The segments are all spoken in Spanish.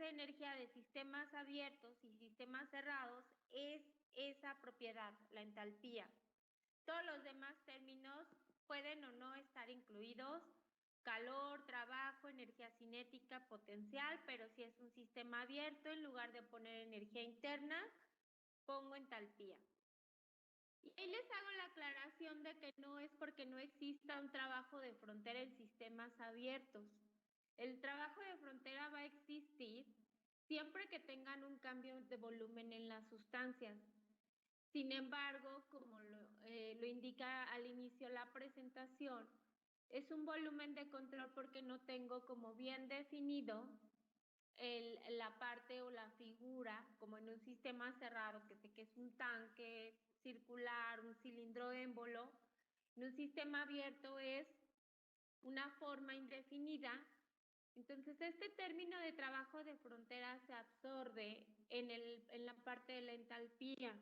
de energía de sistemas abiertos y sistemas cerrados es esa propiedad, la entalpía. Todos los demás términos pueden o no estar incluidos: calor, trabajo, energía cinética, potencial, pero si es un sistema abierto, en lugar de poner energía interna, pongo entalpía. Y ahí les hago la aclaración de que no es porque no exista un trabajo de frontera en sistemas abiertos. El trabajo de frontera va a existir siempre que tengan un cambio de volumen en las sustancias. Sin embargo, como lo indica al inicio la presentación, es un volumen de control porque no tengo como bien definido la parte o la figura, como en un sistema cerrado, que sé que es un tanque circular, un cilindro émbolo. En un sistema abierto es una forma indefinida. Entonces, este término de trabajo de frontera se absorbe en la parte de la entalpía.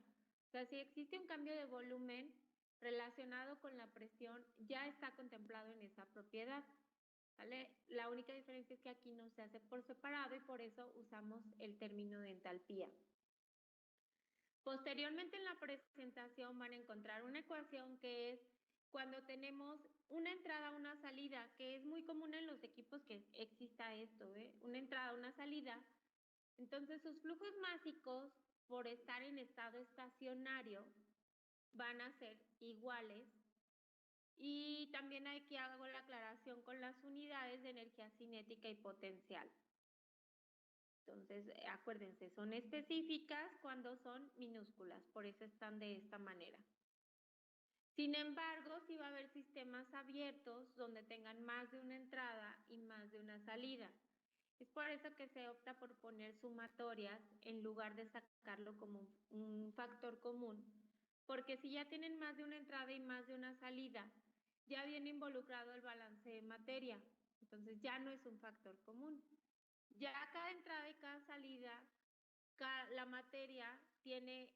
O sea, si existe un cambio de volumen relacionado con la presión, ya está contemplado en esa propiedad, ¿vale? La única diferencia es que aquí no se hace por separado y por eso usamos el término de entalpía. Posteriormente en la presentación van a encontrar una ecuación que es cuando tenemos una entrada, una salida, que es muy común en los equipos que exista esto, una entrada, una salida. Entonces sus flujos másicos, por estar en estado estacionario, van a ser iguales. Y también aquí hago la aclaración con las unidades de energía cinética y potencial. Entonces, acuérdense, son específicas cuando son minúsculas, por eso están de esta manera. Sin embargo, sí va a haber sistemas abiertos donde tengan más de una entrada y más de una salida. Es por eso que se opta por poner sumatorias en lugar de sacarlo como un factor común, porque si ya tienen más de una entrada y más de una salida, ya viene involucrado el balance de materia, entonces ya no es un factor común. Ya cada entrada y cada salida, la materia tiene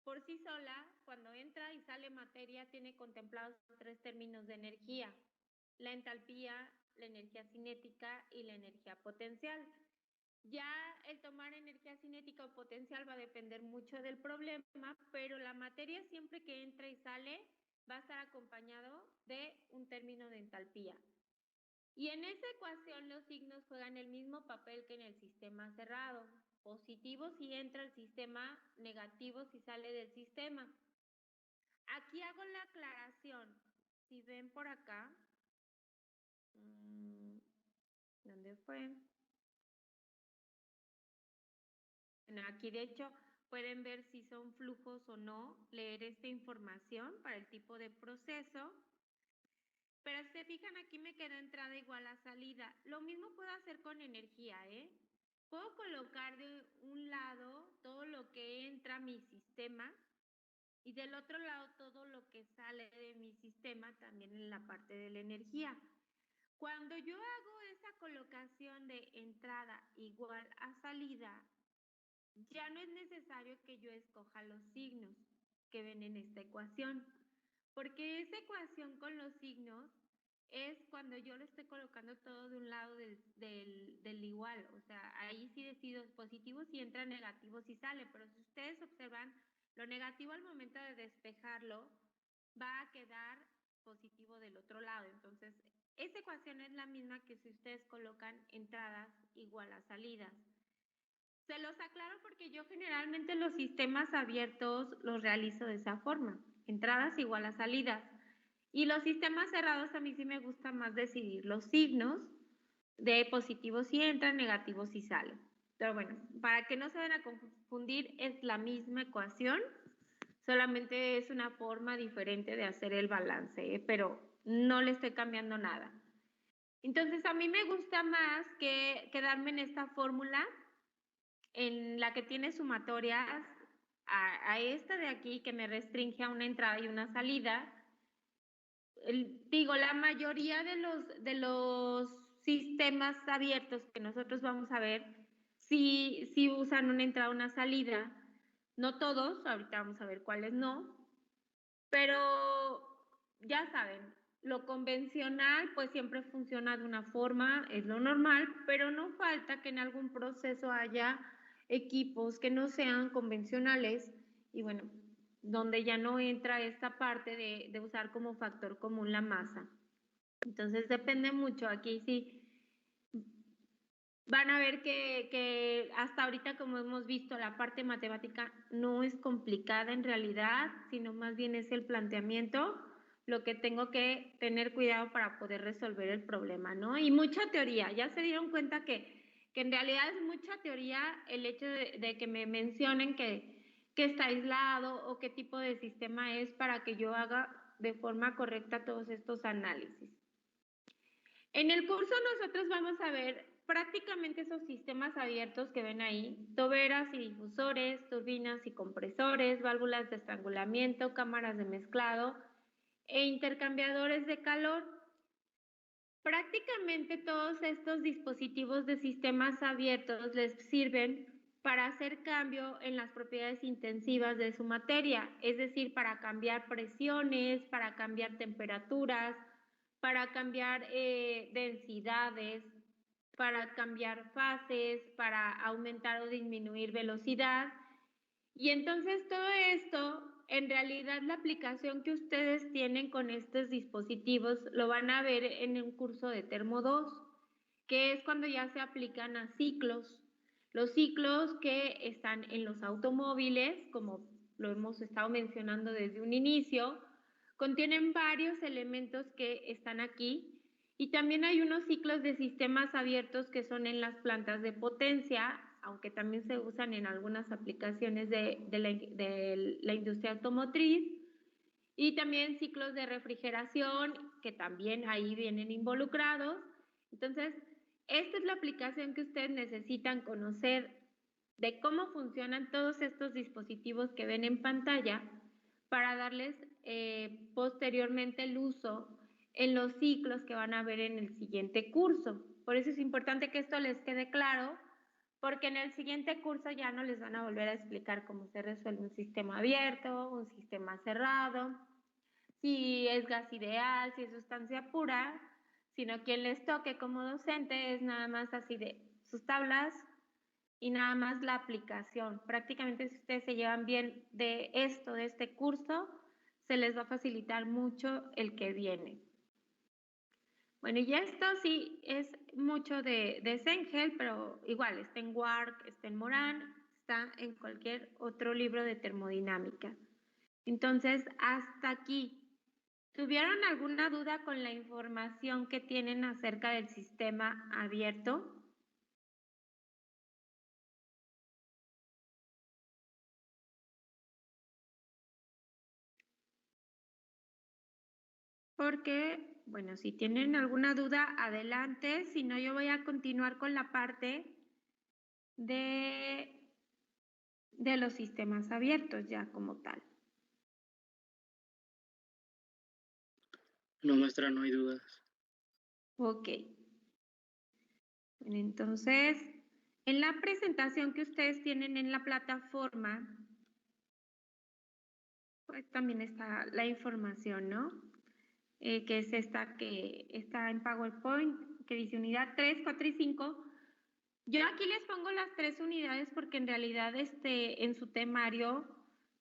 por sí sola, cuando entra y sale materia, tiene contemplados 3 términos de energía: la entalpía, la energía cinética y la energía potencial. Ya el tomar energía cinética o potencial va a depender mucho del problema, pero la materia siempre que entra y sale va a estar acompañado de un término de entalpía. Y en esa ecuación los signos juegan el mismo papel que en el sistema cerrado. Positivo si entra el sistema, negativo si sale del sistema. Aquí hago la aclaración. Si ven por acá, ¿dónde fue? Bueno, aquí de hecho pueden ver si son flujos o no, leer esta información para el tipo de proceso. Pero si se fijan, aquí me quedó entrada igual a salida. Lo mismo puedo hacer con energía, Puedo colocar de un lado todo lo que entra a mi sistema y del otro lado todo lo que sale de mi sistema, también en la parte de la energía. Cuando yo hago esa colocación de entrada igual a salida, ya no es necesario que yo escoja los signos que ven en esta ecuación, porque esa ecuación con los signos es cuando yo lo estoy colocando todo de un lado del igual. O sea, ahí sí decido positivo si entra, negativo si sale, pero si ustedes observan, lo negativo al momento de despejarlo va a quedar positivo del otro lado. Entonces, esa ecuación es la misma que si ustedes colocan entradas igual a salidas. Se los aclaro porque yo generalmente los sistemas abiertos los realizo de esa forma: entradas igual a salidas. Y los sistemas cerrados a mí sí me gusta más decidir los signos de positivos si entran, negativos si salen. Pero bueno, para que no se vayan a confundir, es la misma ecuación, solamente es una forma diferente de hacer el balance, pero no le estoy cambiando nada. Entonces a mí me gusta más que quedarme en esta fórmula en la que tiene sumatorias a esta de aquí, que me restringe a una entrada y una salida. Digo, la mayoría de los sistemas abiertos que nosotros vamos a ver, sí usan una entrada, una salida. No todos, ahorita vamos a ver cuáles no, pero ya saben, lo convencional pues siempre funciona de una forma, es lo normal, pero no falta que en algún proceso haya equipos que no sean convencionales y bueno, donde ya no entra esta parte de usar como factor común la masa. Entonces depende mucho, aquí sí van a ver que hasta ahorita, como hemos visto, la parte matemática no es complicada en realidad, sino más bien es el planteamiento lo que tengo que tener cuidado para poder resolver el problema, ¿no? Y mucha teoría, ya se dieron cuenta que en realidad es mucha teoría el hecho de que me mencionen que está aislado o qué tipo de sistema es para que yo haga de forma correcta todos estos análisis. En el curso nosotros vamos a ver prácticamente esos sistemas abiertos que ven ahí, toberas y difusores, turbinas y compresores, válvulas de estrangulamiento, cámaras de mezclado e intercambiadores de calor. Prácticamente todos estos dispositivos de sistemas abiertos les sirven para hacer cambio en las propiedades intensivas de su materia, es decir, para cambiar presiones, para cambiar temperaturas, para cambiar densidades, para cambiar fases, para aumentar o disminuir velocidad. Y entonces todo esto, en realidad la aplicación que ustedes tienen con estos dispositivos lo van a ver en un curso de Termo 2, que es cuando ya se aplican a ciclos. Los ciclos que están en los automóviles, como lo hemos estado mencionando desde un inicio, contienen varios elementos que están aquí y también hay unos ciclos de sistemas abiertos que son en las plantas de potencia, aunque también se usan en algunas aplicaciones de la industria automotriz, y también ciclos de refrigeración que también ahí vienen involucrados. Entonces, esta es la aplicación que ustedes necesitan conocer de cómo funcionan todos estos dispositivos que ven en pantalla para darles posteriormente el uso en los ciclos que van a ver en el siguiente curso. Por eso es importante que esto les quede claro, porque en el siguiente curso ya no les van a volver a explicar cómo se resuelve un sistema abierto, un sistema cerrado, si es gas ideal, si es sustancia pura, sino quien les toque como docente es nada más así de sus tablas y nada más la aplicación. Prácticamente si ustedes se llevan bien de esto, de este curso, se les va a facilitar mucho el que viene. Bueno, y esto sí es mucho de Sengel, pero igual está en Wark, está en Morán, está en cualquier otro libro de termodinámica. Entonces, hasta aquí. ¿Tuvieron alguna duda con la información que tienen acerca del sistema abierto? Porque, bueno, si tienen alguna duda, adelante. Si no, yo voy a continuar con la parte de, de los sistemas abiertos ya como tal. No, maestra, no hay dudas. Ok. Entonces, en la presentación que ustedes tienen en la plataforma, pues también está la información, ¿no? Que es esta que está en PowerPoint, que dice unidad 3, 4 y 5. Yo aquí les pongo las 3 unidades porque en realidad en su temario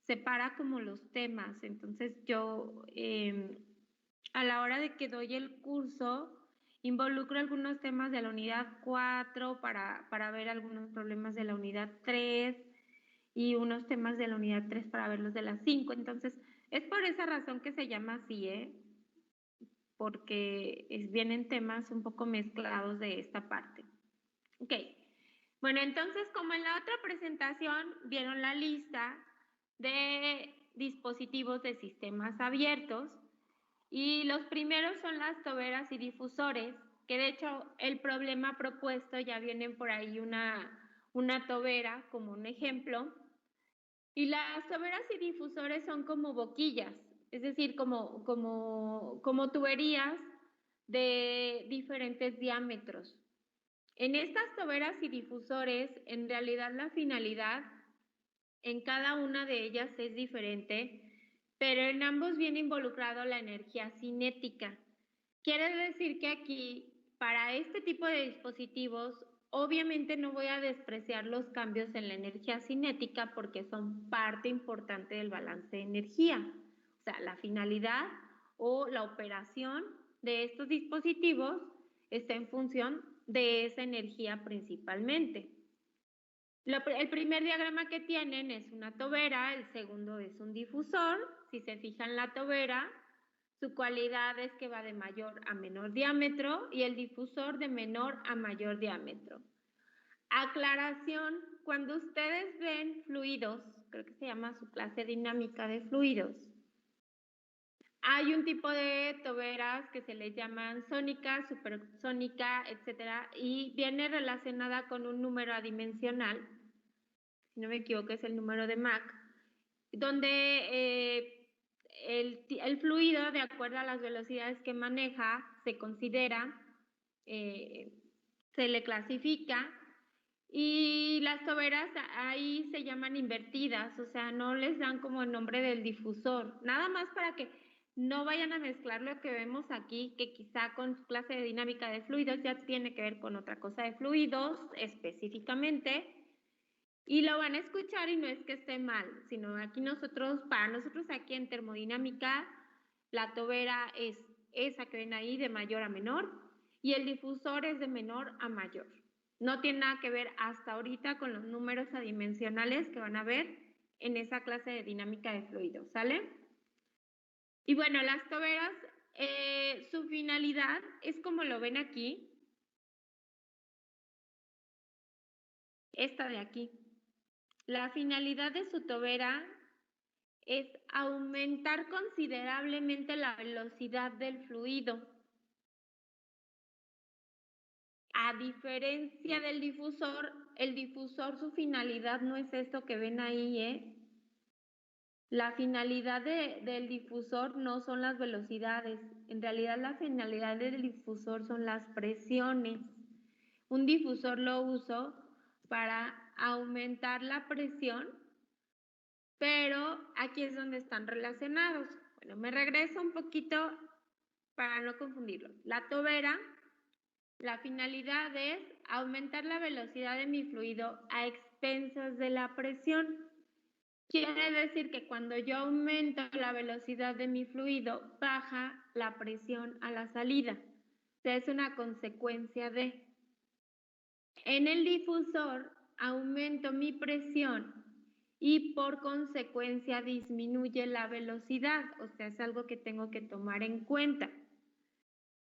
separa como los temas. Entonces yo a la hora de que doy el curso involucro algunos temas de la unidad 4 para ver algunos problemas de la unidad 3 y unos temas de la unidad 3 para ver los de la 5. Entonces es por esa razón que se llama así, porque vienen temas un poco mezclados de esta parte. Ok, bueno, entonces como en la otra presentación vieron la lista de dispositivos de sistemas abiertos y los primeros son las toberas y difusores, que de hecho el problema propuesto ya vienen por ahí una tobera como un ejemplo. Y las toberas y difusores son como boquillas, es decir, como tuberías de diferentes diámetros. En estas toberas y difusores, en realidad la finalidad en cada una de ellas es diferente, pero en ambos viene involucrado la energía cinética. Quiere decir que aquí, para este tipo de dispositivos, obviamente no voy a despreciar los cambios en la energía cinética porque son parte importante del balance de energía. O sea, la finalidad o la operación de estos dispositivos está en función de esa energía principalmente. El primer diagrama que tienen es una tobera, el segundo es un difusor. Si se fijan, la tobera, su cualidad es que va de mayor a menor diámetro y el difusor de menor a mayor diámetro. Aclaración, cuando ustedes ven fluidos, creo que se llama su clase dinámica de fluidos, hay un tipo de toberas que se les llaman sónica, supersónica, etcétera, y viene relacionada con un número adimensional, si no me equivoco es el número de Mach, donde el fluido, de acuerdo a las velocidades que maneja, se considera, se le clasifica, y las toberas ahí se llaman invertidas, o sea, no les dan como el nombre del difusor, nada más para que no vayan a mezclar lo que vemos aquí, que quizá con su clase de dinámica de fluidos ya tiene que ver con otra cosa de fluidos específicamente, y lo van a escuchar y no es que esté mal, sino aquí nosotros, para nosotros aquí en termodinámica, la tobera es esa que ven ahí de mayor a menor y el difusor es de menor a mayor. No tiene nada que ver hasta ahorita con los números adimensionales que van a ver en esa clase de dinámica de fluidos, ¿sale? Y bueno, las toberas, su finalidad es como lo ven aquí, esta de aquí. La finalidad de su tobera es aumentar considerablemente la velocidad del fluido. A diferencia del difusor, el difusor su finalidad no es esto que ven ahí, ¿eh? La finalidad del difusor no son las velocidades, en realidad la finalidad del difusor son las presiones. Un difusor lo uso para aumentar la presión, pero aquí es donde están relacionados. Bueno, me regreso un poquito para no confundirlo. La tobera, la finalidad es aumentar la velocidad de mi fluido a expensas de la presión. Quiere decir que cuando yo aumento la velocidad de mi fluido, baja la presión a la salida. O sea, es una consecuencia de. En el difusor aumento mi presión y por consecuencia disminuye la velocidad. O sea, es algo que tengo que tomar en cuenta.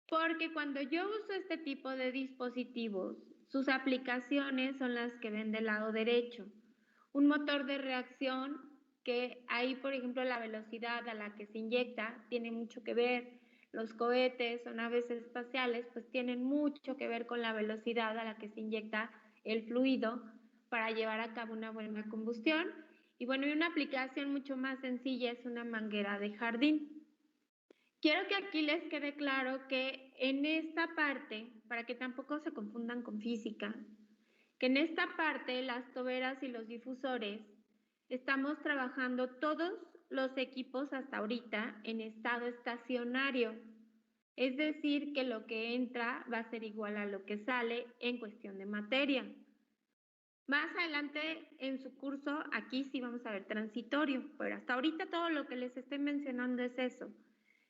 Porque cuando yo uso este tipo de dispositivos, sus aplicaciones son las que ven del lado derecho. Un motor de reacción que ahí, por ejemplo, la velocidad a la que se inyecta tiene mucho que ver. Los cohetes o naves espaciales pues tienen mucho que ver con la velocidad a la que se inyecta el fluido para llevar a cabo una buena combustión. Y bueno, y una aplicación mucho más sencilla es una manguera de jardín. Quiero que aquí les quede claro que en esta parte, para que tampoco se confundan con física, que en esta parte las toberas y los difusores estamos trabajando todos los equipos hasta ahorita en estado estacionario. Es decir, que lo que entra va a ser igual a lo que sale en cuestión de materia. Más adelante en su curso, aquí sí vamos a ver transitorio, pero hasta ahorita todo lo que les estoy mencionando es eso,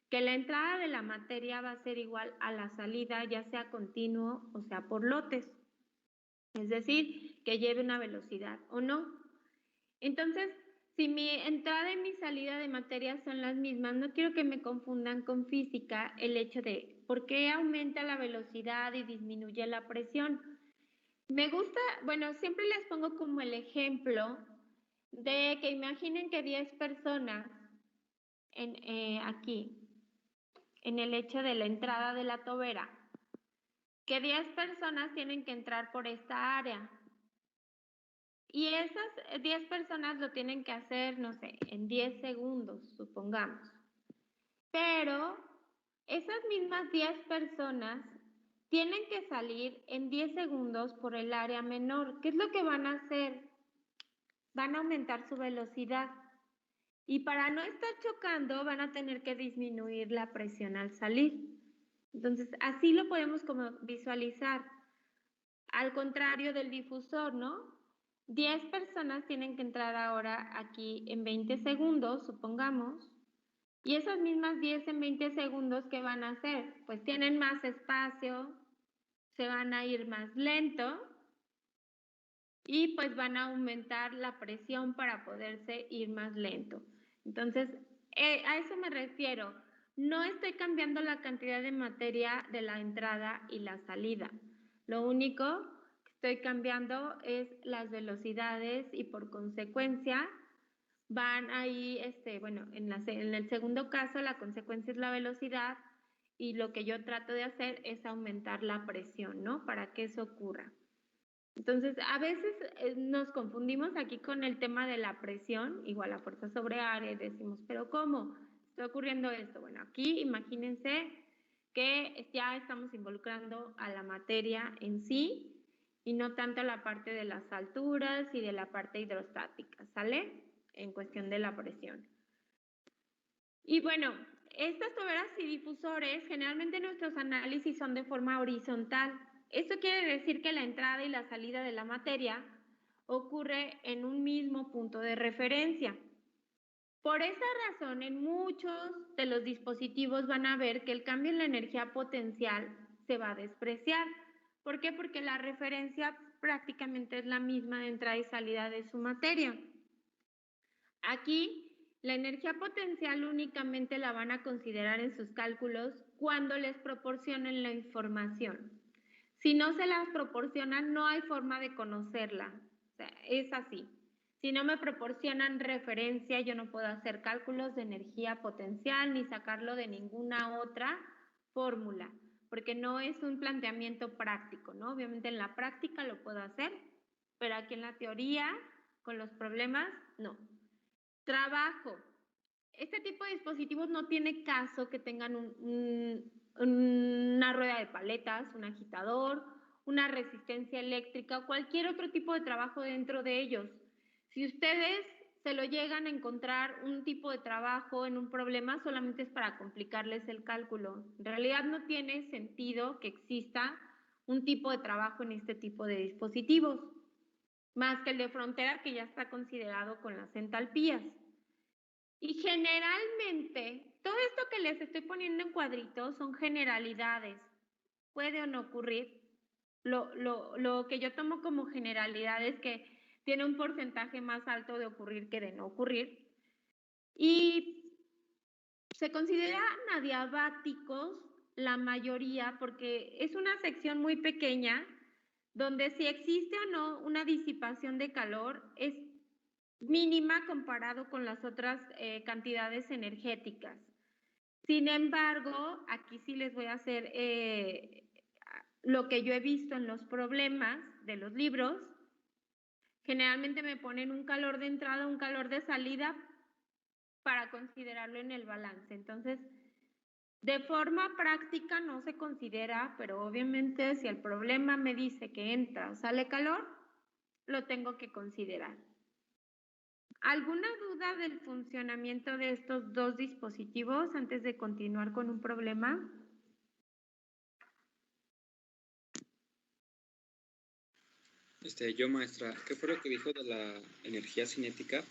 que la entrada de la materia va a ser igual a la salida, ya sea continuo o sea por lotes. Es decir, que lleve una velocidad o no. Entonces, si mi entrada y mi salida de materia son las mismas, no quiero que me confundan con física el hecho de por qué aumenta la velocidad y disminuye la presión. Me gusta, bueno, siempre les pongo como el ejemplo de que imaginen que 10 personas aquí, en el hecho de la entrada de la tobera, que 10 personas tienen que entrar por esta área. Y esas 10 personas lo tienen que hacer, no sé, en 10 segundos, supongamos. Pero esas mismas 10 personas tienen que salir en 10 segundos por el área menor. ¿Qué es lo que van a hacer? Van a aumentar su velocidad. Y para no estar chocando, van a tener que disminuir la presión al salir. Entonces, así lo podemos como visualizar. Al contrario del difusor, ¿no? 10 personas tienen que entrar ahora aquí en 20 segundos, supongamos. Y esas mismas 10 en 20 segundos, ¿qué van a hacer? Pues tienen más espacio, se van a ir más lento y pues van a aumentar la presión para poderse ir más lento. Entonces, a eso me refiero. No estoy cambiando la cantidad de materia de la entrada y la salida. Lo único que estoy cambiando es las velocidades y por consecuencia van ahí, bueno, en el segundo caso la consecuencia es la velocidad y lo que yo trato de hacer es aumentar la presión, ¿no? Para que eso ocurra. Entonces, a veces nos confundimos aquí con el tema de la presión, igual la fuerza sobre área, y decimos, pero ¿cómo está ocurriendo esto? Bueno, aquí imagínense que ya estamos involucrando a la materia en sí y no tanto a la parte de las alturas y de la parte hidrostática, ¿sale? En cuestión de la presión. Y bueno, estas toberas y difusores, generalmente nuestros análisis son de forma horizontal. Esto quiere decir que la entrada y la salida de la materia ocurre en un mismo punto de referencia. Por esa razón, en muchos de los dispositivos van a ver que el cambio en la energía potencial se va a despreciar. ¿Por qué? Porque la referencia prácticamente es la misma de entrada y salida de su materia. Aquí, la energía potencial únicamente la van a considerar en sus cálculos cuando les proporcionen la información. Si no se las proporcionan, no hay forma de conocerla. O sea, es así. Si no me proporcionan referencia, yo no puedo hacer cálculos de energía potencial ni sacarlo de ninguna otra fórmula, porque no es un planteamiento práctico, ¿no? Obviamente en la práctica lo puedo hacer, pero aquí en la teoría, con los problemas, no. Trabajo. Este tipo de dispositivos no tiene caso que tengan una rueda de paletas, un agitador, una resistencia eléctrica o cualquier otro tipo de trabajo dentro de ellos. Si ustedes se lo llegan a encontrar un tipo de trabajo en un problema, solamente es para complicarles el cálculo. En realidad no tiene sentido que exista un tipo de trabajo en este tipo de dispositivos, más que el de frontera que ya está considerado con las entalpías. Y generalmente, todo esto que les estoy poniendo en cuadritos son generalidades. Puede o no ocurrir. Lo que yo tomo como generalidad es que tiene un porcentaje más alto de ocurrir que de no ocurrir. Y se consideran adiabáticos la mayoría porque es una sección muy pequeña donde si existe o no una disipación de calor es mínima comparado con las otras cantidades energéticas. Sin embargo, aquí sí les voy a hacer lo que yo he visto en los problemas de los libros. Generalmente me ponen un calor de entrada, un calor de salida para considerarlo en el balance. Entonces, de forma práctica no se considera, pero obviamente si el problema me dice que entra o sale calor, lo tengo que considerar. ¿Alguna duda del funcionamiento de estos dos dispositivos antes de continuar con un problema? Yo, maestra, ¿qué fue lo que dijo de la energía cinética?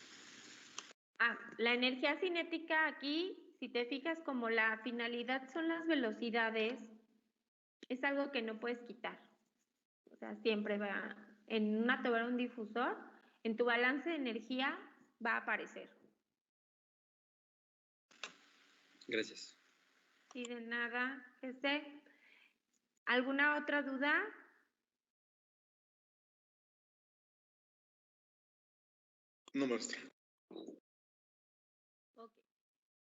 La energía cinética aquí, si te fijas, como la finalidad son las velocidades, es algo que no puedes quitar. O sea, siempre va en una tobera, un difusor, en tu balance de energía va a aparecer. Gracias. Sí, de nada. ¿Alguna otra duda? No, maestra. Okay.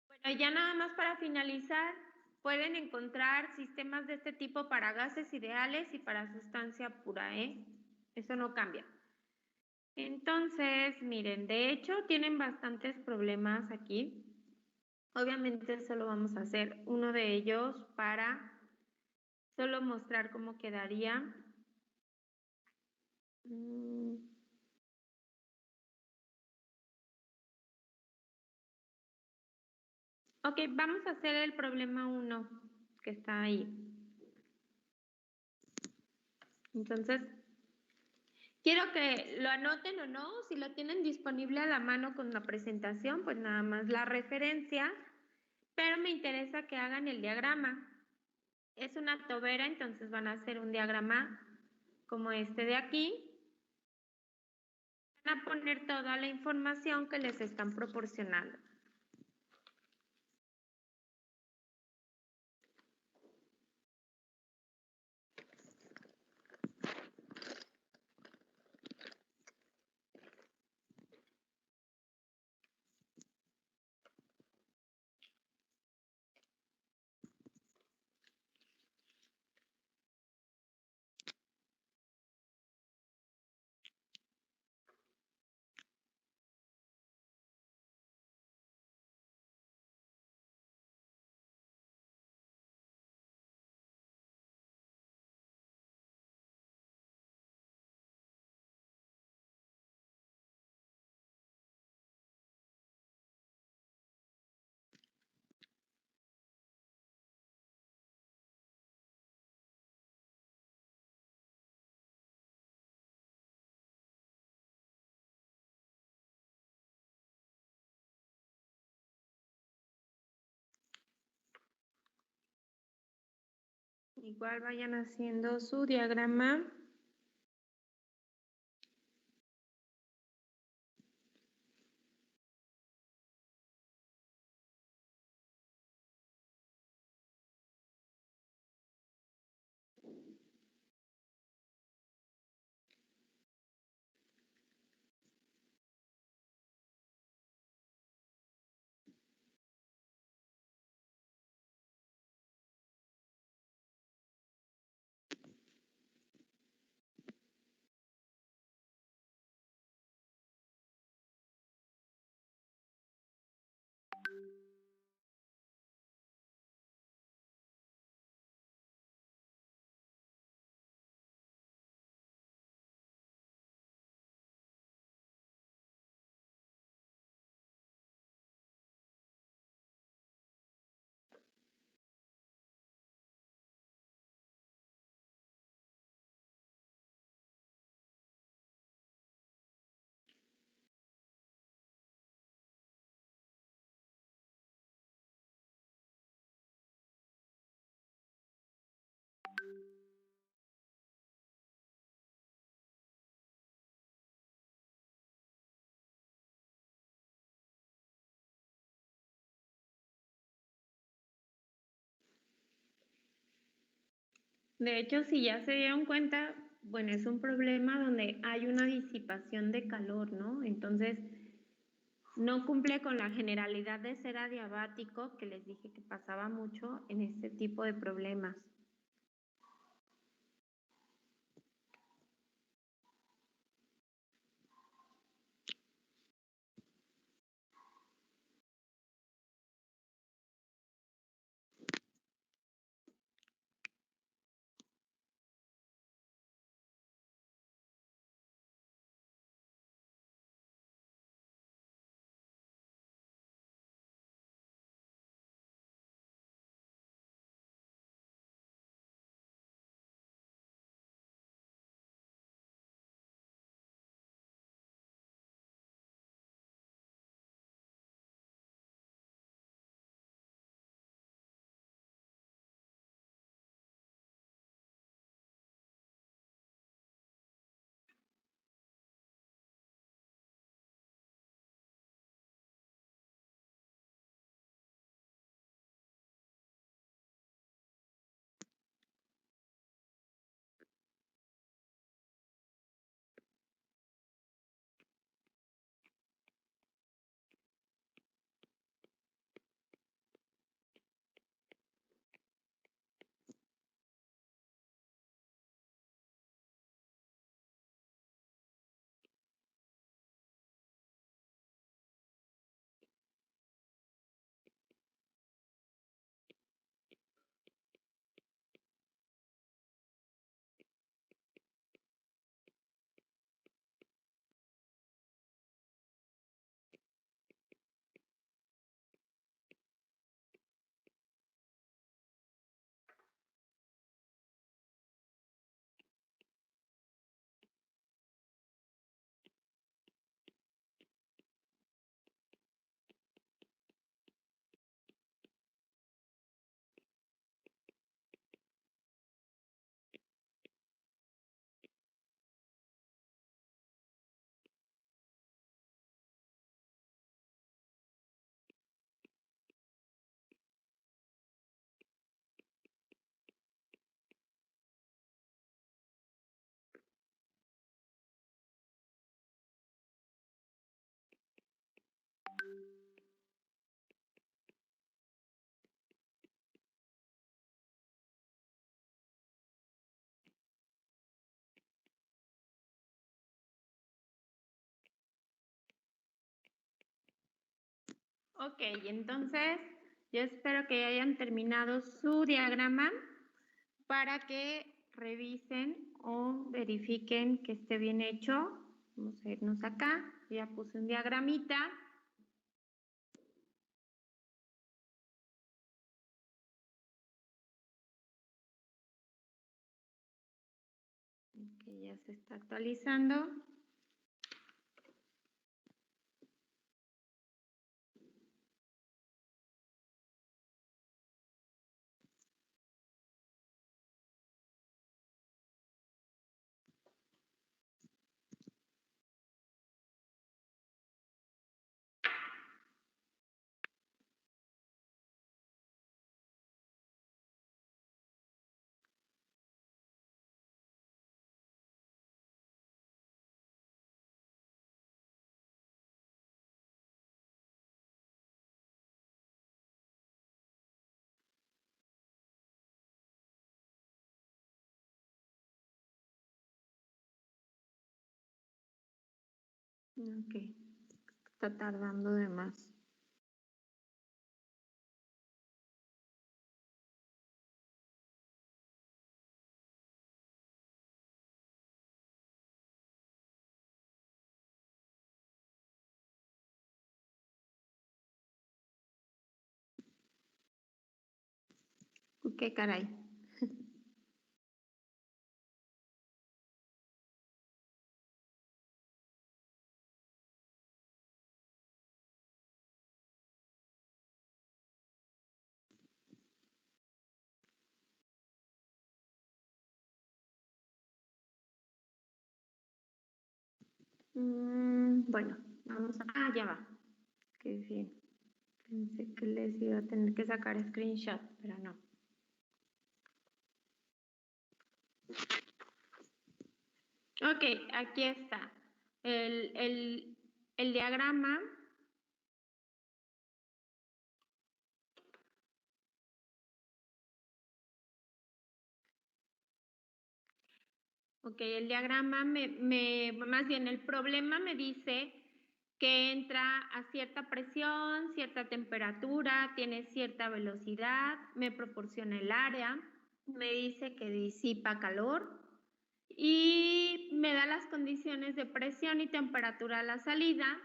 Bueno, ya nada más para finalizar, pueden encontrar sistemas de este tipo para gases ideales y para sustancia pura, ¿eh? Eso no cambia. Entonces, miren, de hecho tienen bastantes problemas aquí. Obviamente solo vamos a hacer uno de ellos para solo mostrar cómo quedaría. Ok, vamos a hacer el problema 1, que está ahí. Entonces, quiero que lo anoten o no, si lo tienen disponible a la mano con la presentación, pues nada más la referencia, pero me interesa que hagan el diagrama. Es una tobera, entonces van a hacer un diagrama como este de aquí. Van a poner toda la información que les están proporcionando. Igual vayan haciendo su diagrama. De hecho, si ya se dieron cuenta, bueno, es un problema donde hay una disipación de calor, ¿no? Entonces, no cumple con la generalidad de ser adiabático, que les dije que pasaba mucho en este tipo de problemas. Ok, entonces yo espero que hayan terminado su diagrama para que revisen o verifiquen que esté bien hecho. Vamos a irnos acá. Ya puse un diagramita. Que ya se está actualizando. Ok, está tardando de más. ¿Qué caray? Bueno, vamos a... Ah, ya va. Qué bien. Pensé que les iba a tener que sacar screenshot, pero no. Ok, aquí está. El diagrama. Ok, el diagrama más bien el problema me dice que entra a cierta presión, cierta temperatura, tiene cierta velocidad, me proporciona el área, me dice que disipa calor y me da las condiciones de presión y temperatura a la salida.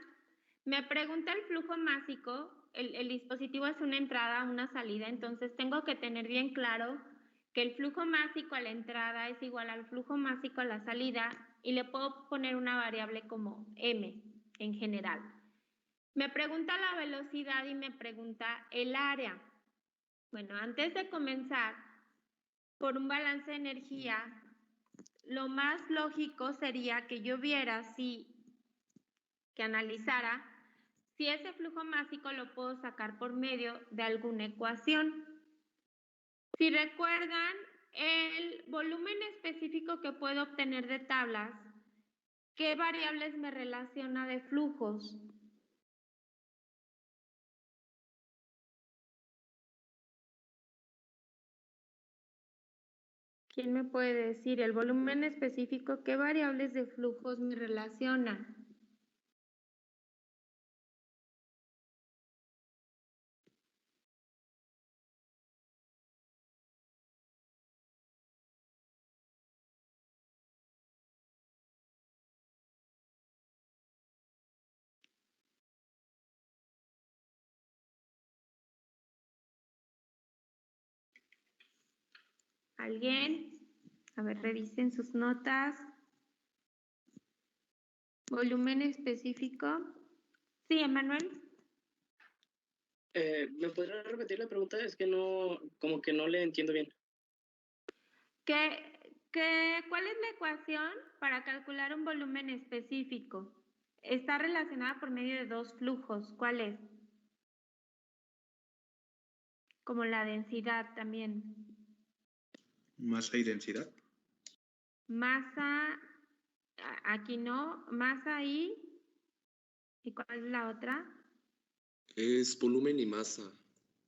Me pregunta el flujo másico, el dispositivo es una entrada, una salida, entonces tengo que tener bien claro que el flujo másico a la entrada es igual al flujo másico a la salida y le puedo poner una variable como m en general. Me pregunta la velocidad y me pregunta el área. Bueno, antes de comenzar, por un balance de energía, lo más lógico sería que yo viera que analizara si ese flujo másico lo puedo sacar por medio de alguna ecuación. Si recuerdan, el volumen específico que puedo obtener de tablas, ¿qué variables me relaciona de flujos? ¿Quién me puede decir el volumen específico, qué variables de flujos me relaciona? ¿Alguien? A ver, revisen sus notas. ¿Volumen específico? Sí, Emanuel. ¿Me podrás repetir la pregunta? Es que no, como que no le entiendo bien. ¿Cuál es la ecuación para calcular un volumen específico? Está relacionada por medio de dos flujos. ¿Cuál es? Como la densidad también. Masa y densidad. Masa, aquí no, masa y ¿cuál es la otra? Es volumen y masa.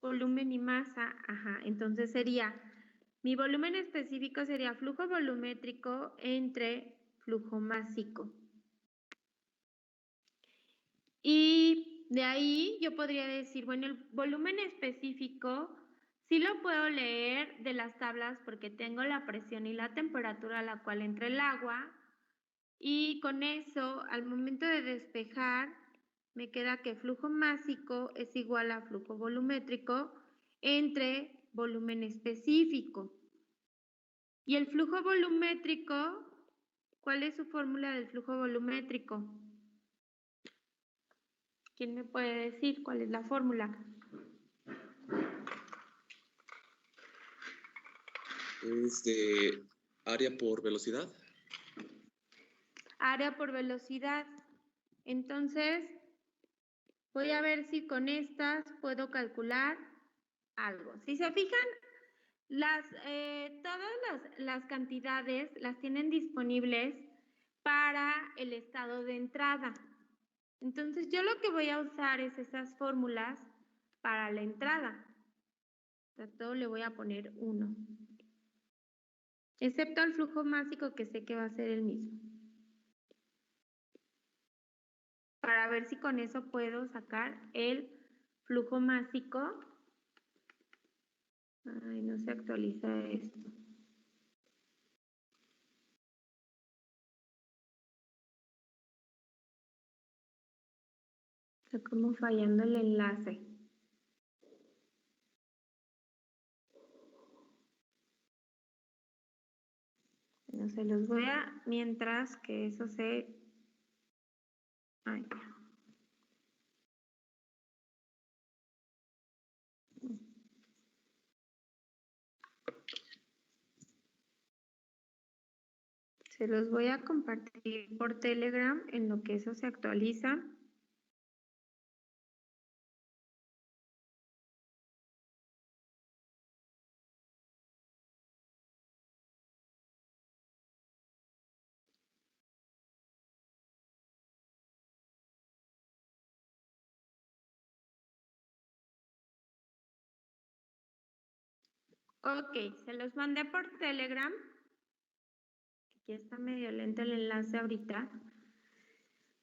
Volumen y masa, ajá. Entonces sería, mi volumen específico sería flujo volumétrico entre flujo másico. Y de ahí yo podría decir, bueno, el volumen específico sí lo puedo leer de las tablas porque tengo la presión y la temperatura a la cual entra el agua, y con eso, al momento de despejar, me queda que flujo másico es igual a flujo volumétrico entre volumen específico. Y el flujo volumétrico, ¿cuál es su fórmula del flujo volumétrico? ¿Quién me puede decir cuál es la fórmula? Es de área por velocidad. Área por velocidad. Entonces, voy a ver si con estas puedo calcular algo. Si se fijan, todas las cantidades las tienen disponibles para el estado de entrada. Entonces, yo lo que voy a usar es esas fórmulas para la entrada. A todo le voy a poner 1. Excepto al flujo másico, que sé que va a ser el mismo. Para ver si con eso puedo sacar el flujo másico. Ay, no se actualiza esto. Está como fallando el enlace. Bueno, se los voy a, mientras que eso se... Ay, se los voy a compartir por Telegram en lo que eso se actualiza. Ok, se los mandé por Telegram. Aquí está medio lento el enlace ahorita.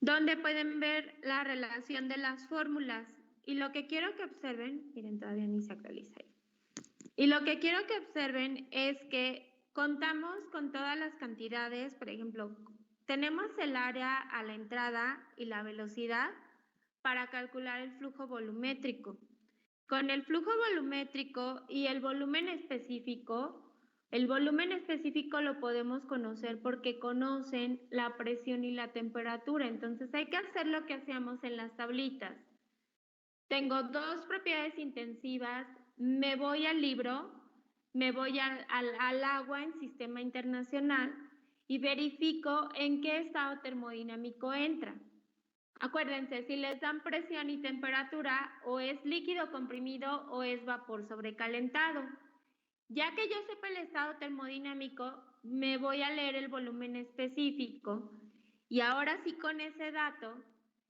Donde pueden ver la relación de las fórmulas. Y lo que quiero que observen, miren, todavía ni se actualiza ahí. Y lo que quiero que observen es que contamos con todas las cantidades. Por ejemplo, tenemos el área a la entrada y la velocidad para calcular el flujo volumétrico. Con el flujo volumétrico y el volumen específico lo podemos conocer porque conocen la presión y la temperatura. Entonces hay que hacer lo que hacíamos en las tablitas. Tengo dos propiedades intensivas, me voy al libro, me voy al agua en sistema internacional y verifico en qué estado termodinámico entra. Acuérdense, si les dan presión y temperatura, o es líquido comprimido o es vapor sobrecalentado. Ya que yo sepa el estado termodinámico, me voy a leer el volumen específico y ahora sí con ese dato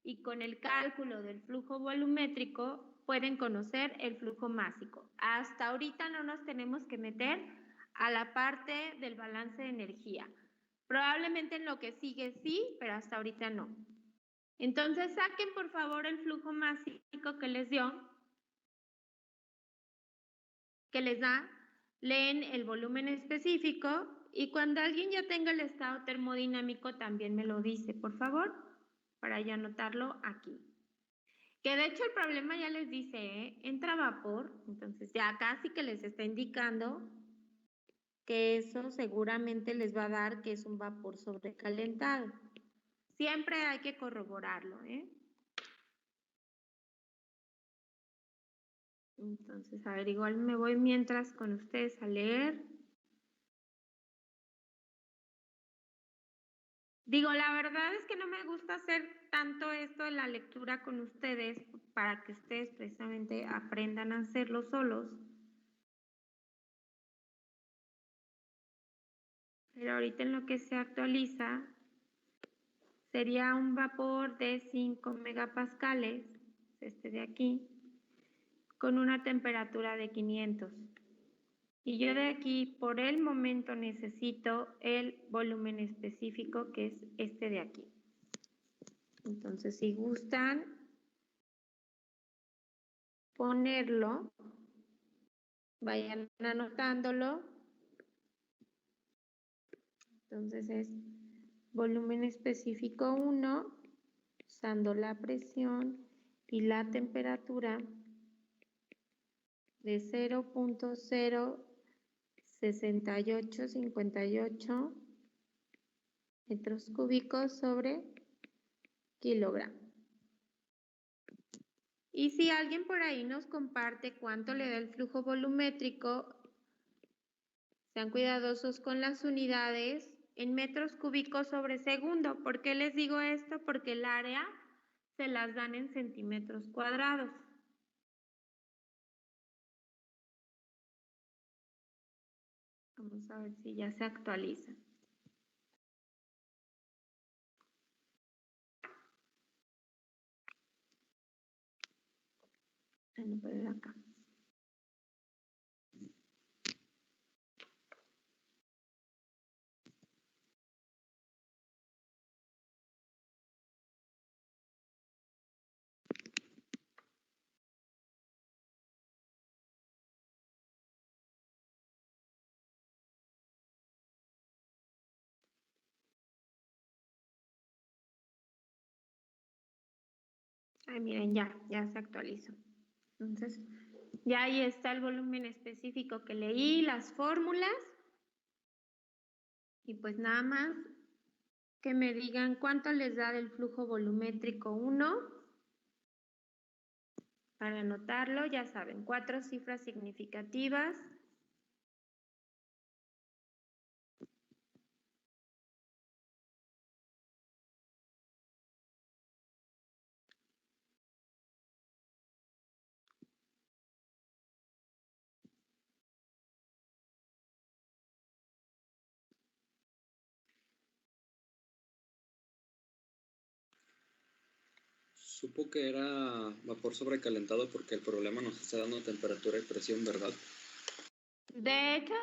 y con el cálculo del flujo volumétrico pueden conocer el flujo másico. Hasta ahorita no nos tenemos que meter a la parte del balance de energía. Probablemente en lo que sigue sí, pero hasta ahorita no. Entonces saquen por favor el flujo másico que les dio, que les da, leen el volumen específico y cuando alguien ya tenga el estado termodinámico también me lo dice, por favor, para ya anotarlo aquí. Que de hecho el problema ya les dice, entra vapor, entonces ya casi que les está indicando que eso seguramente les va a dar que es un vapor sobrecalentado. Siempre hay que corroborarlo, Entonces, a ver, igual me voy mientras con ustedes a leer. Digo, la verdad es que no me gusta hacer tanto esto de la lectura con ustedes para que ustedes precisamente aprendan a hacerlo solos. Pero ahorita en lo que se actualiza sería un vapor de 5 megapascales, este de aquí, con una temperatura de 500. Y yo de aquí, por el momento, necesito el volumen específico, que es este de aquí. Entonces, si gustan, ponerlo. Vayan anotándolo. Entonces es volumen específico 1, usando la presión y la temperatura de 0.06858 metros cúbicos sobre kilogramo. Y si alguien por ahí nos comparte cuánto le da el flujo volumétrico, sean cuidadosos con las unidades en metros cúbicos sobre segundo. ¿Por qué les digo esto? Porque el área se las dan en centímetros cuadrados. Vamos a ver si ya se actualiza. No puede ver acá. Ay, miren, ya se actualizó. Entonces, ya ahí está el volumen específico que leí, las fórmulas. Y pues nada más que me digan cuánto les da del flujo volumétrico 1. Para anotarlo, ya saben, 4 cifras significativas. Supo que era vapor sobrecalentado porque el problema nos está dando temperatura y presión, ¿verdad? De hecho,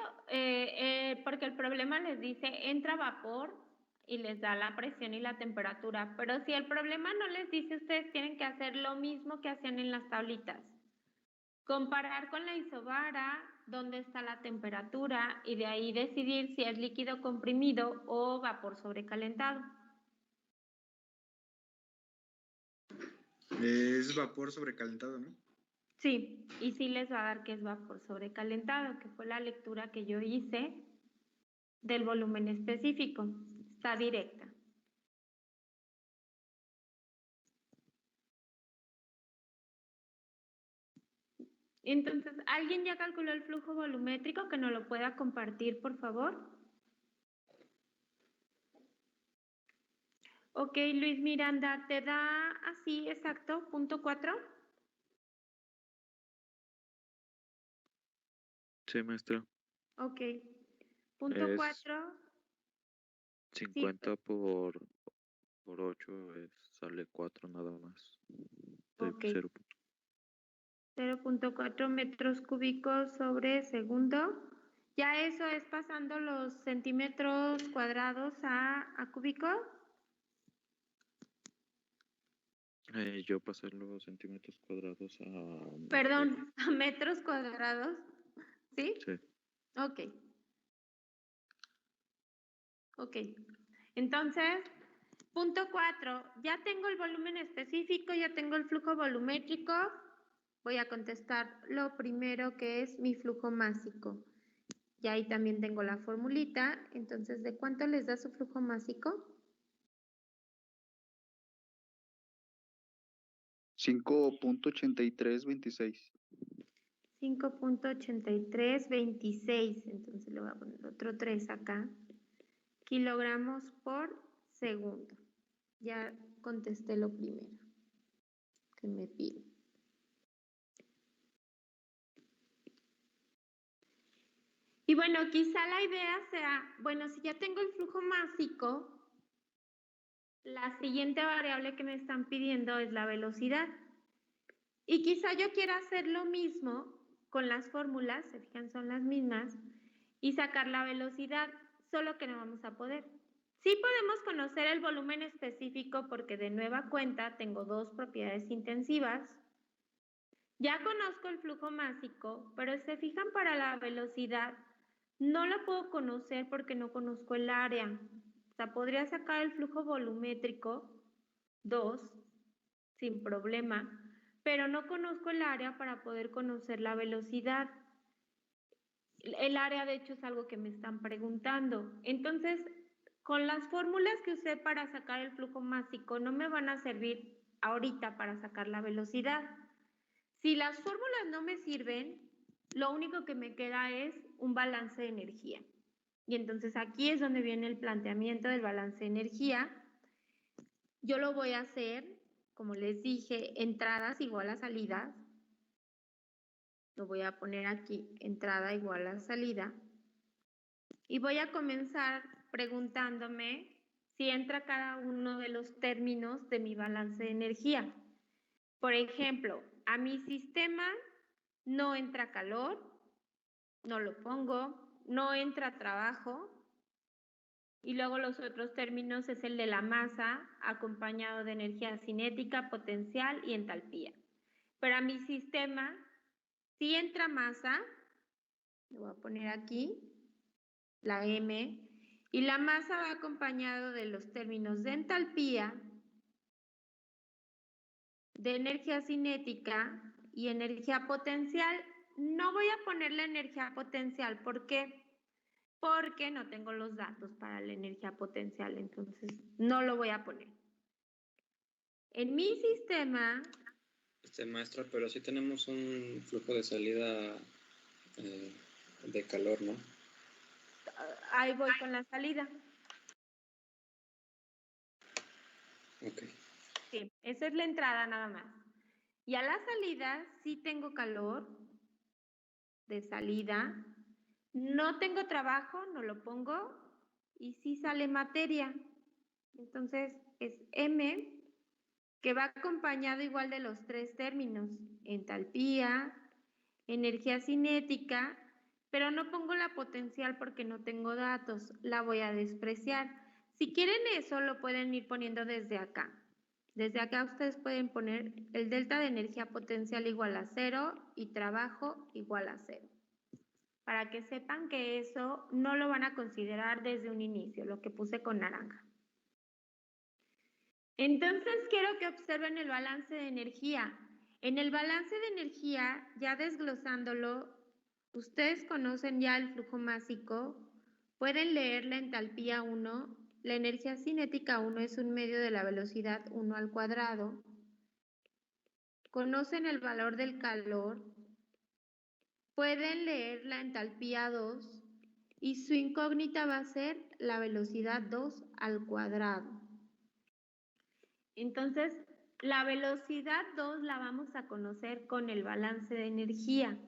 porque el problema les dice entra vapor y les da la presión y la temperatura, pero si el problema no les dice, ustedes tienen que hacer lo mismo que hacían en las tablitas. Comparar con la isobara dónde está la temperatura y de ahí decidir si es líquido comprimido o vapor sobrecalentado. Es vapor sobrecalentado, ¿no? Sí, y sí les va a dar que es vapor sobrecalentado, que fue la lectura que yo hice del volumen específico. Está directa. Entonces, ¿alguien ya calculó el flujo volumétrico que nos lo pueda compartir, por favor? Ok, Luis Miranda, ¿te da así exacto, punto 4? Sí, maestra. Ok. Punto Es 4. 50 por 8 sale 4 nada más. Ok. 0. 0.4 metros cúbicos sobre segundo. ¿Ya eso es pasando los centímetros cuadrados a cúbico? Yo pasé los centímetros cuadrados a... Perdón, a metros cuadrados. ¿Sí? Sí. Ok. Ok. Entonces, punto 4. Ya tengo el volumen específico, ya tengo el flujo volumétrico. Voy a contestar lo primero que es mi flujo másico. Y ahí también tengo la formulita. Entonces, ¿de cuánto les da su flujo másico? 5.8326. 5.8326. Entonces le voy a poner otro 3 acá. Kilogramos por segundo. Ya contesté lo primero que me pide. Y bueno, quizá la idea sea, bueno, si ya tengo el flujo másico, la siguiente variable que me están pidiendo es la velocidad. Y quizá yo quiera hacer lo mismo con las fórmulas, se fijan, son las mismas, y sacar la velocidad, solo que no vamos a poder. Sí podemos conocer el volumen específico porque de nueva cuenta tengo dos propiedades intensivas. Ya conozco el flujo másico, pero se fijan para la velocidad, no la puedo conocer porque no conozco el área. O sea, podría sacar el flujo volumétrico 2 sin problema, pero no conozco el área para poder conocer la velocidad. El área, de hecho, es algo que me están preguntando. Entonces, con las fórmulas que usé para sacar el flujo másico, no me van a servir ahorita para sacar la velocidad. Si las fórmulas no me sirven, lo único que me queda es un balance de energía. Y entonces aquí es donde viene el planteamiento del balance de energía. Yo lo voy a hacer, como les dije, entradas igual a salidas. Lo voy a poner aquí, entrada igual a salida. Y voy a comenzar preguntándome si entra cada uno de los términos de mi balance de energía. Por ejemplo, a mi sistema no entra calor, no lo pongo, no entra trabajo, y luego los otros términos es el de la masa, acompañado de energía cinética, potencial y entalpía. Pero a mi sistema sí entra masa, lo voy a poner aquí, la M, y la masa va acompañado de los términos de entalpía, de energía cinética y energía potencial. No voy a poner la energía potencial, ¿por qué? Porque no tengo los datos para la energía potencial, entonces no lo voy a poner. En mi sistema... Maestra, pero sí tenemos un flujo de salida de calor, ¿no? Ahí voy con la salida. Ok. Sí, esa es la entrada nada más. Y a la salida sí tengo calor de salida. No tengo trabajo, no lo pongo. Y sí sale materia. Entonces es M, que va acompañado igual de los tres términos. Entalpía, energía cinética, pero no pongo la potencial porque no tengo datos. La voy a despreciar. Si quieren eso, lo pueden ir poniendo desde acá. Desde acá ustedes pueden poner el delta de energía potencial igual a 0 y trabajo igual a 0. Para que sepan que eso no lo van a considerar desde un inicio, lo que puse con naranja. Entonces quiero que observen el balance de energía. En el balance de energía, ya desglosándolo, ustedes conocen ya el flujo másico, pueden leer la entalpía 1, la energía cinética 1 es un medio de la velocidad 1 al cuadrado. Conocen el valor del calor, pueden leer la entalpía 2 y su incógnita va a ser la velocidad 2 al cuadrado. Entonces, la velocidad 2 la vamos a conocer con el balance de energía.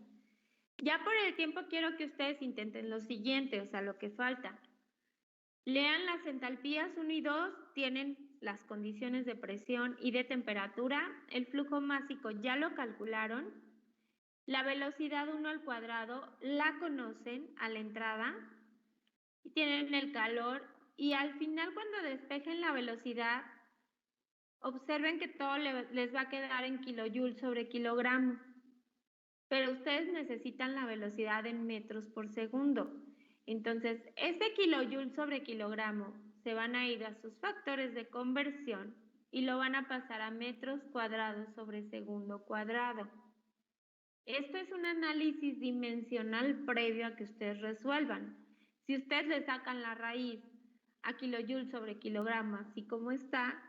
Ya por el tiempo quiero que ustedes intenten lo siguiente, o sea, lo que falta. Lean las entalpías 1 y 2, tienen las condiciones de presión y de temperatura. El flujo másico ya lo calcularon. La velocidad 1 al cuadrado la conocen a la entrada. Y tienen el calor. Y al final, cuando despejen la velocidad, observen que todo les va a quedar en kilojoules sobre kilogramo. Pero ustedes necesitan la velocidad en metros por segundo. Entonces, ese kilojoule sobre kilogramo se van a ir a sus factores de conversión y lo van a pasar a metros cuadrados sobre segundo cuadrado. Esto es un análisis dimensional previo a que ustedes resuelvan. Si ustedes le sacan la raíz a kilojoule sobre kilogramo, así como está,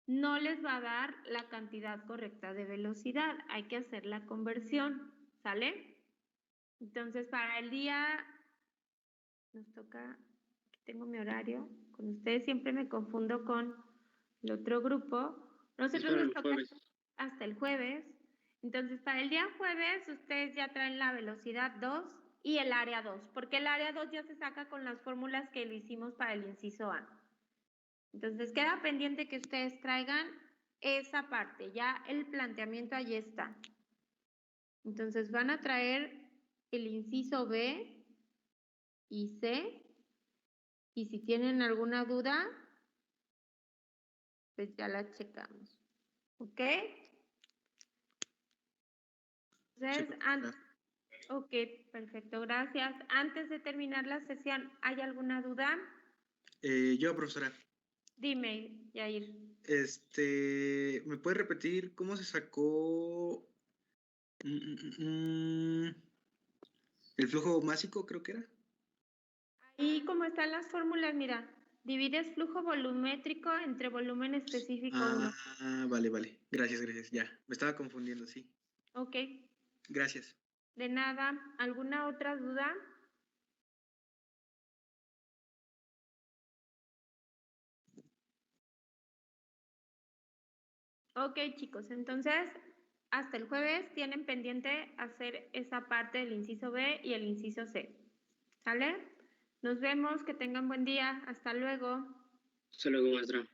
no les va a dar la cantidad correcta de velocidad. Hay que hacer la conversión, ¿sale? Entonces, para el día, nos toca, aquí tengo mi horario, con ustedes siempre me confundo con el otro grupo. Nosotros nos toca hasta el jueves. Entonces, para el día jueves, ustedes ya traen la velocidad 2 y el área 2, porque el área 2 ya se saca con las fórmulas que le hicimos para el inciso A. Entonces, queda pendiente que ustedes traigan esa parte, ya el planteamiento allí está. Entonces, van a traer el inciso B y C, y si tienen alguna duda, pues ya la checamos, ¿ok? Entonces, profesora. ok, perfecto, gracias. Antes de terminar la sesión, ¿hay alguna duda? Yo, profesora, Dime, Yair. ¿me puede repetir cómo se sacó el flujo másico, creo que era? Ahí como están las fórmulas, mira, divides flujo volumétrico entre volumen específico 1. Vale. Gracias. Ya, me estaba confundiendo, sí. Ok, Gracias. de nada. ¿Alguna otra duda? Ok, chicos, entonces hasta el jueves tienen pendiente hacer esa parte del inciso B y el inciso C. ¿Sale? Nos vemos, que tengan buen día. Hasta luego. Hasta luego, maestra.